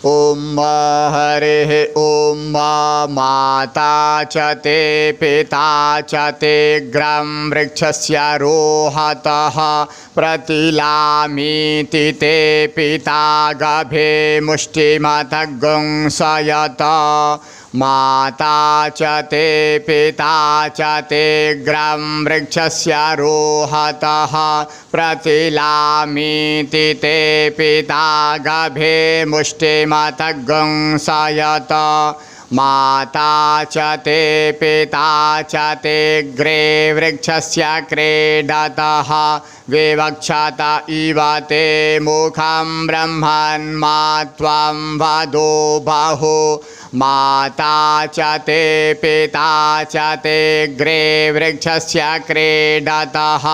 ॐ हरिः ॐ माता च ते पिता च ते ग्रं वृक्षस्य रोहतः प्रतिलामीति ते पिता गभे मुष्टिमथ गुंसयत माता च ते पिता च ते ग्रं वृक्षस्य रोहतः प्रतिलामीति ते पिता गभे मुष्टिमथ गुंसयत माता च ते पिता च ते ग्रे वृक्षस्य क्रीडतः विवक्षत इव ते मुखं ब्रह्मन्मा त्वं वदो बहु माता च ते पिता च ते ग्रे वृक्षस्य क्रीडतः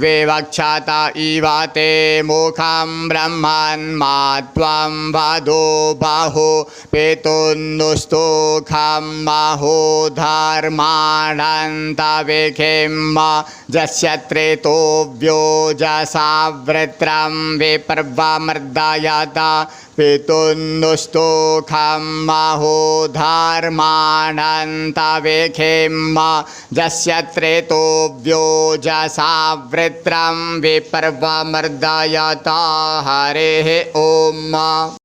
विवक्षत इव ते मुखं ब्रह्मन्मा त्वं वदो बहु पितुन्नुस्तुखं महोधर्माणन्तविखिं जस्य त्रेतो व्योजसा वृत्रं विपर्वमर्दयत पितुन्नुस्तुखं महोधर्माणन्तविखिं जस्य त्रेतो व्योजसा वृत्रं विपर्वमर्दयत हरिः ॐ।